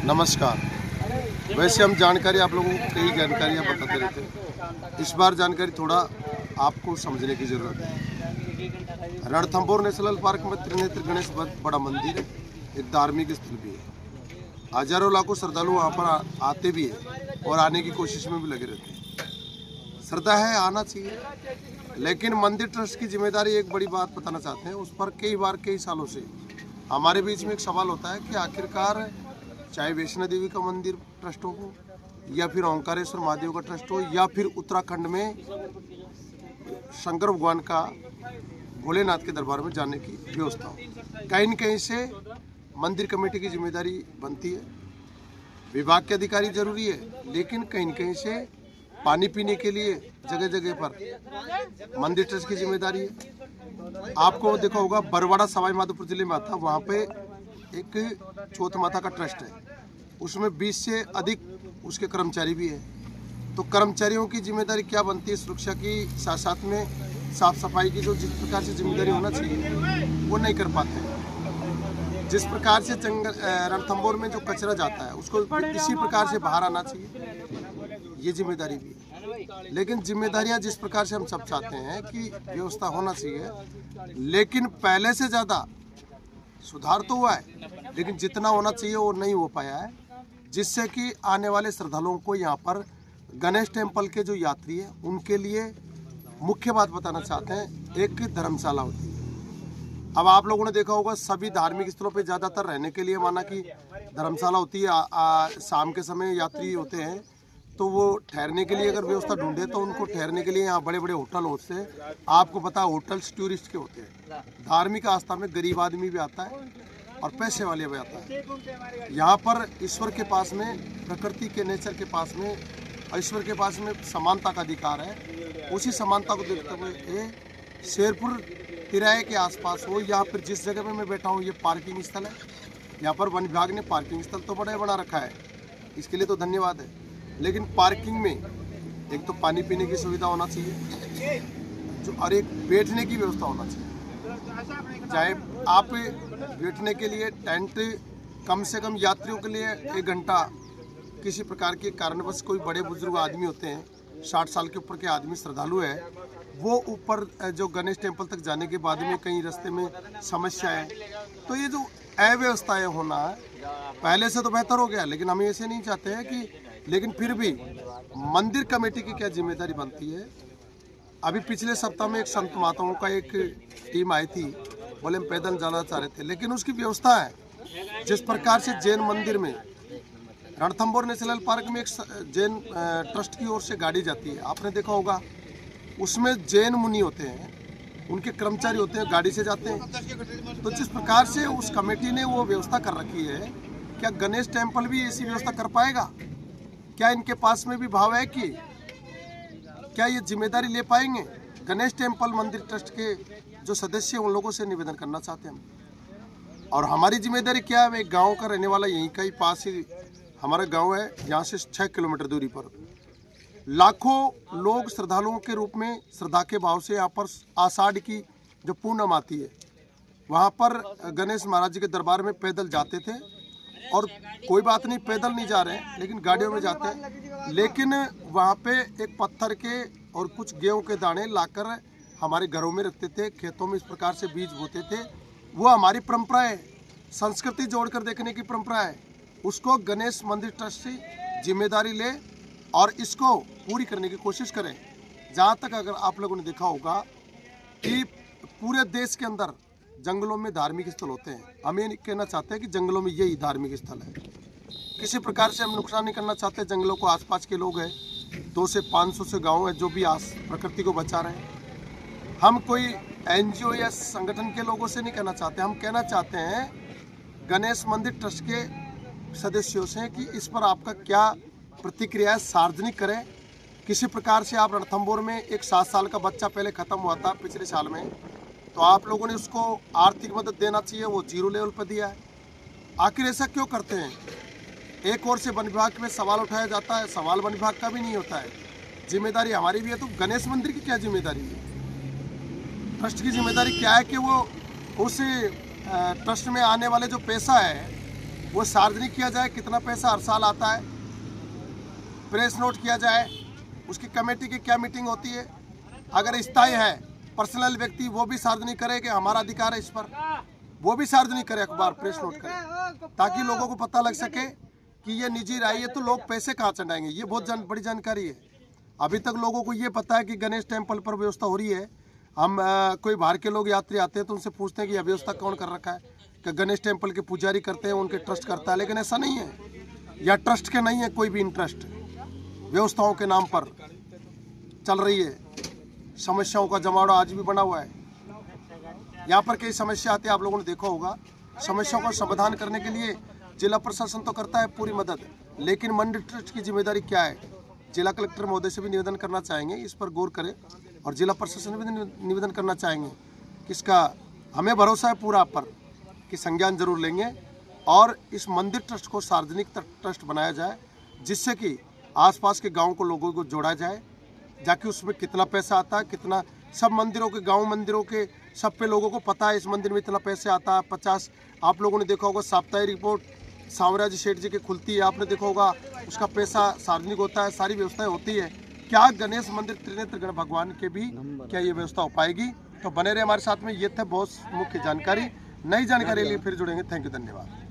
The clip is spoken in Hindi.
नमस्कार। वैसे हम जानकारी आप लोगों को कई जानकारियाँ बताते रहते हैं। इस बार जानकारी थोड़ा आपको समझने की ज़रूरत है। रणथंभौर नेशनल पार्क में त्रिनेत्र गणेश बड़ा मंदिर है, एक धार्मिक स्थल भी है। हजारों लाखों श्रद्धालु वहाँ पर आते भी हैं और आने की कोशिश में भी लगे रहते हैं। श्रद्धा है, आना चाहिए, लेकिन मंदिर ट्रस्ट की जिम्मेदारी एक बड़ी बात बताना चाहते हैं। उस पर कई बार कई सालों से हमारे बीच में एक सवाल होता है कि आखिरकार चाहे वैष्णो देवी का मंदिर ट्रस्ट हो या फिर ओंकारेश्वर महादेव का ट्रस्ट हो या फिर उत्तराखंड में शंकर भगवान का भोलेनाथ के दरबार में जाने की व्यवस्था हो, कहीं न कहीं से मंदिर कमेटी की जिम्मेदारी बनती है। विभाग के अधिकारी जरूरी है, लेकिन कहीं न कहीं से पानी पीने के लिए जगह जगह पर मंदिर ट्रस्ट की जिम्मेदारी है। आपको देखा होगा बरवाड़ा सवाई माधोपुर जिले में आता, वहाँ पे एक चौथ माता का ट्रस्ट है, उसमें 20 से अधिक उसके कर्मचारी भी हैं। तो कर्मचारियों की जिम्मेदारी क्या बनती है? सुरक्षा की साथ साथ में साफ सफाई की जो जिस प्रकार से जिम्मेदारी होना चाहिए वो नहीं कर पाते। जिस प्रकार से रणथंभौर में जो कचरा जाता है उसको इसी प्रकार से बाहर आना चाहिए, ये जिम्मेदारी भी है। लेकिन जिम्मेदारियां जिस प्रकार से हम सब चाहते हैं कि व्यवस्था होना चाहिए, लेकिन पहले से ज़्यादा सुधार तो हुआ है, लेकिन जितना होना चाहिए वो नहीं हो पाया है, जिससे कि आने वाले श्रद्धालुओं को यहाँ पर गणेश टेम्पल के जो यात्री हैं उनके लिए मुख्य बात बताना चाहते हैं, एक धर्मशाला होती है। अब आप लोगों ने देखा होगा सभी धार्मिक स्थलों पे ज़्यादातर रहने के लिए माना कि धर्मशाला होती है। शाम के समय यात्री होते हैं तो वो ठहरने के लिए अगर व्यवस्था ढूंढे तो उनको ठहरने के लिए यहाँ बड़े बड़े होटल होते हैं। आपको पता है होटल्स टूरिस्ट के होते हैं। धार्मिक आस्था में गरीब आदमी भी आता है और पैसे वाले भी आता है। यहाँ पर ईश्वर के पास में, प्रकृति के नेचर के पास में, ईश्वर के पास में समानता का अधिकार है। उसी समानता को देखते हुए शेरपुर तिराहे के आसपास हो या फिर जिस जगह में मैं बैठा हूँ ये पार्किंग स्थल है। यहाँ पर वन विभाग ने पार्किंग स्थल तो बना रखा है, इसके लिए तो धन्यवाद है। लेकिन पार्किंग में एक तो पानी पीने की सुविधा होना चाहिए जो, और एक बैठने की व्यवस्था होना चाहिए। चाहे आप बैठने के लिए टेंट कम से कम यात्रियों के लिए 1 घंटा, किसी प्रकार के कारणवश कोई बड़े बुजुर्ग आदमी होते हैं, 60 साल के ऊपर के आदमी श्रद्धालु है, वो ऊपर जो गणेश टेम्पल तक जाने के बाद में कहीं रास्ते में समस्या है, तो ये जो अव्यवस्थाएं होना है पहले से तो बेहतर हो गया, लेकिन हम ऐसे नहीं चाहते हैं कि, लेकिन फिर भी मंदिर कमेटी की क्या जिम्मेदारी बनती है। अभी पिछले सप्ताह में एक संत महात्माओं का एक टीम आई थी, बोले हम पैदल जाना चाह रहे थे, लेकिन उसकी व्यवस्था है। जिस प्रकार से जैन मंदिर में रणथंभौर नेशनल पार्क में एक जैन ट्रस्ट की ओर से गाड़ी जाती है, आपने देखा होगा, उसमें जैन मुनि होते हैं, उनके कर्मचारी होते हैं, गाड़ी से जाते हैं। तो जिस प्रकार से उस कमेटी ने वो व्यवस्था कर रखी है, क्या गणेश टेम्पल भी ऐसी व्यवस्था कर पाएगा? क्या इनके पास में भी भाव है कि क्या ये जिम्मेदारी ले पाएंगे? गणेश टेम्पल मंदिर ट्रस्ट के जो सदस्य उन लोगों से निवेदन करना चाहते हैं हम। और हमारी जिम्मेदारी क्या है? एक गांव का रहने वाला, यहीं का ही पास ही हमारा गांव है, यहाँ से 6 किलोमीटर दूरी पर लाखों लोग श्रद्धालुओं के रूप में श्रद्धा के भाव से यहाँ पर आषाढ़ की जो पूर्णिमा आती है वहाँ पर गणेश महाराज जी के दरबार में पैदल जाते थे। और कोई बात नहीं, पैदल नहीं जा रहे हैं, लेकिन गाड़ियों में जाते हैं। लेकिन वहाँ पे एक पत्थर के और कुछ गेहूं के दाने लाकर हमारे घरों में रखते थे, खेतों में इस प्रकार से बीज बोते थे। वो हमारी परंपरा है, संस्कृति जोड़कर देखने की परंपरा है। उसको गणेश मंदिर ट्रस्ट से जिम्मेदारी ले और इसको पूरी करने की कोशिश करें। जहाँ तक अगर आप लोगों ने देखा होगा कि पूरे देश के अंदर जंगलों में धार्मिक स्थल होते हैं, हम ये कहना चाहते हैं कि जंगलों में यही धार्मिक स्थल है। किसी प्रकार से हम नुकसान नहीं करना चाहते। जंगलों को आसपास के लोग हैं, 200 से 500 से गांव है जो भी प्रकृति को बचा रहे हैं। हम कोई NGO या संगठन के लोगों से नहीं कहना चाहते, हम कहना चाहते हैं गणेश मंदिर ट्रस्ट के सदस्यों से कि इस पर आपका क्या प्रतिक्रिया है, सार्वजनिक करें। किसी प्रकार से आप रणथंभौर में एक 7 साल का बच्चा पहले ख़त्म हुआ था पिछले साल में, तो आप लोगों ने उसको आर्थिक मदद देना चाहिए, वो 0 लेवल पर दिया है। आखिर ऐसा क्यों करते हैं? एक ओर से वन विभाग में सवाल उठाया जाता है, सवाल वन विभाग का भी नहीं होता है, जिम्मेदारी हमारी भी है। तो गणेश मंदिर की क्या जिम्मेदारी है? ट्रस्ट की जिम्मेदारी क्या है कि वो उस ट्रस्ट में आने वाले जो पैसा है वो सार्वजनिक किया जाए, कितना पैसा हर साल आता है, प्रेस नोट किया जाए, उसकी कमेटी की क्या मीटिंग होती है, अगर स्थायी है पर्सनल व्यक्ति वो भी सार्वजनिक करे कि हमारा अधिकार है इस पर, वो भी सार्वजनिक करे, अखबार प्रेस नोट करे, ताकि लोगों को पता लग सके कि ये निजी राय है तो लोग पैसे कहाँ चढ़ाएंगे। ये बहुत बड़ी जानकारी है। अभी तक लोगों को ये पता है कि गणेश टेम्पल पर व्यवस्था हो रही है। हम कोई बाहर के लोग यात्री आते हैं तो उनसे पूछते हैं कि यह व्यवस्था कौन कर रखा है, कि गणेश टेम्पल के पुजारी करते हैं, उनके ट्रस्ट करता है, लेकिन ऐसा नहीं है। या ट्रस्ट के नहीं है कोई भी इंटरेस्ट, व्यवस्थाओं के नाम पर चल रही है। समस्याओं का जमावड़ा आज भी बना हुआ है। यहाँ पर कई समस्या आती है, आप लोगों ने देखा होगा। समस्याओं का समाधान करने के लिए जिला प्रशासन तो करता है पूरी मदद, लेकिन मंदिर ट्रस्ट की जिम्मेदारी क्या है। जिला कलेक्टर महोदय से भी निवेदन करना चाहेंगे इस पर गौर करें, और जिला प्रशासन भी निवेदन करना चाहेंगे कि इसका हमें भरोसा है पूरा आप पर कि संज्ञान जरूर लेंगे और इस मंदिर ट्रस्ट को सार्वजनिक ट्रस्ट बनाया जाए, जिससे कि आसपास के गाँव को लोगों को जोड़ा जाए, जाकि उसमें कितना पैसा आता है, कितना सब मंदिरों के गांव मंदिरों के सब पे लोगों को पता है इस मंदिर में इतना पैसे आता है। 50 आप लोगों ने देखा होगा साप्ताहिक रिपोर्ट साम्राज्य सेठ जी की खुलती है, आपने देखा होगा उसका पैसा सार्वजनिक होता है, सारी व्यवस्थाएं होती है। क्या गणेश मंदिर त्रिनेत्र गण भगवान के भी क्या ये व्यवस्था हो पाएगी? तो बने रहे हमारे साथ में। ये थे बहुत मुख्य जानकारी। नई जानकारी के लिए फिर जुड़ेंगे। थैंक यू, धन्यवाद।